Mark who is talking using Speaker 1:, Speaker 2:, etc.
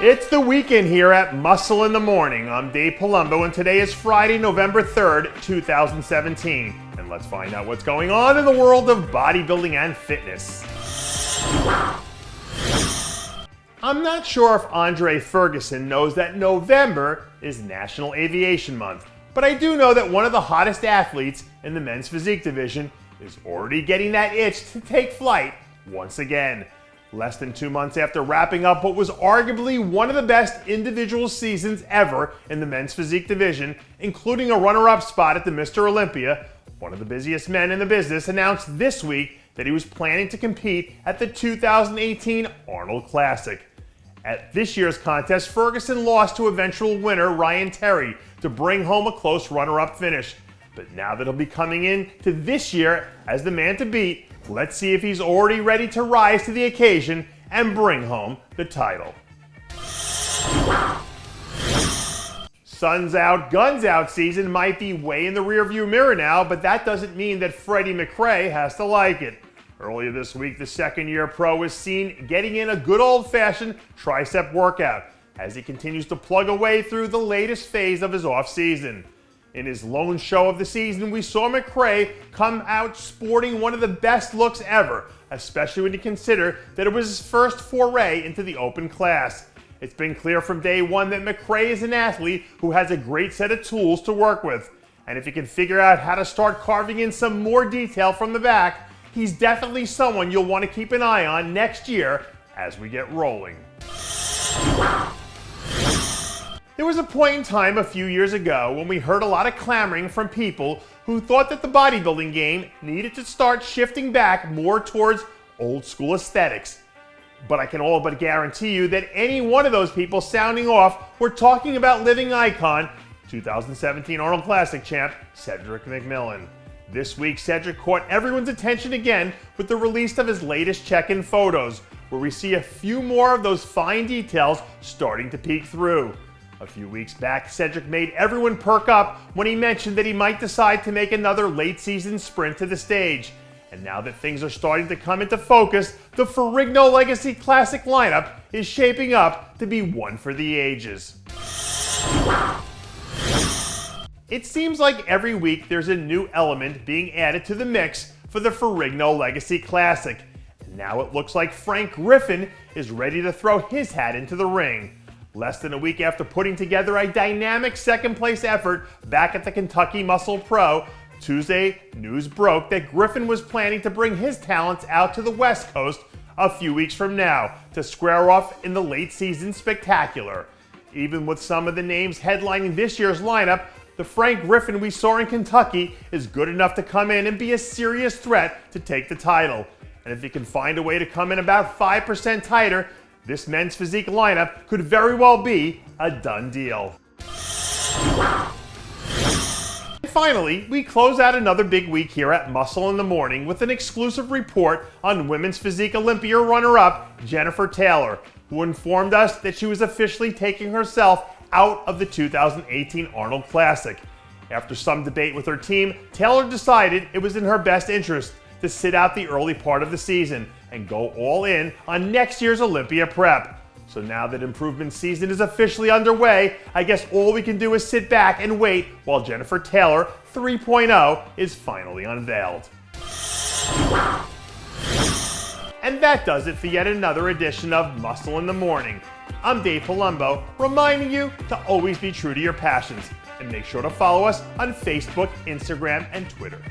Speaker 1: It's the weekend here at Muscle in the Morning. I'm Dave Palumbo, and today is Friday, November 3rd, 2017. And let's find out what's going on in the world of bodybuilding and fitness. I'm not sure if Andre Ferguson knows that November is National Aviation Month, but I do know that one of the hottest athletes in the men's physique division is already getting that itch to take flight once again. Less than 2 months after wrapping up what was arguably one of the best individual seasons ever in the men's physique division, including a runner-up spot at the Mr. Olympia, one of the busiest men in the business announced this week that he was planning to compete at the 2018 Arnold Classic. At this year's contest, Ferguson lost to eventual winner Ryan Terry to bring home a close runner-up finish. But now that he'll be coming in to this year as the man to beat, let's see if he's already ready to rise to the occasion and bring home the title. Sun's out, guns out season might be way in the rearview mirror now, but that doesn't mean that Freddie McCray has to like it. Earlier this week, the second-year pro was seen getting in a good old-fashioned tricep workout as he continues to plug away through the latest phase of his off-season. In his lone show of the season, we saw McCray come out sporting one of the best looks ever, especially when you consider that it was his first foray into the open class. It's been clear from day one that McCray is an athlete who has a great set of tools to work with. And if he can figure out how to start carving in some more detail from the back, he's definitely someone you'll want to keep an eye on next year as we get rolling. There was a point in time a few years ago when we heard a lot of clamoring from people who thought that the bodybuilding game needed to start shifting back more towards old school aesthetics. But I can all but guarantee you that any one of those people sounding off were talking about living icon, 2017 Arnold Classic champ, Cedric McMillan. This week, Cedric caught everyone's attention again with the release of his latest check-in photos, where we see a few more of those fine details starting to peek through. A few weeks back, Cedric made everyone perk up when he mentioned that he might decide to make another late-season sprint to the stage. And now that things are starting to come into focus, the Ferrigno Legacy Classic lineup is shaping up to be one for the ages. It seems like every week there's a new element being added to the mix for the Ferrigno Legacy Classic. And now it looks like Frank Griffin is ready to throw his hat into the ring. Less than a week after putting together a dynamic second-place effort back at the Kentucky Muscle Pro, Tuesday, news broke that Griffin was planning to bring his talents out to the West Coast a few weeks from now to square off in the late-season spectacular. Even with some of the names headlining this year's lineup, the Frank Griffin we saw in Kentucky is good enough to come in and be a serious threat to take the title. And if he can find a way to come in about 5% tighter, this men's physique lineup could very well be a done deal. And finally, we close out another big week here at Muscle in the Morning with an exclusive report on women's physique Olympia runner-up Jennifer Taylor, who informed us that she was officially taking herself out of the 2018 Arnold Classic. After some debate with her team, Taylor decided it was in her best interest to sit out the early part of the season and go all in on next year's Olympia prep. So now that improvement season is officially underway, I guess all we can do is sit back and wait while Jennifer Taylor 3.0 is finally unveiled. And that does it for yet another edition of Muscle in the Morning. I'm Dave Palumbo, reminding you to always be true to your passions, and make sure to follow us on Facebook, Instagram, and Twitter.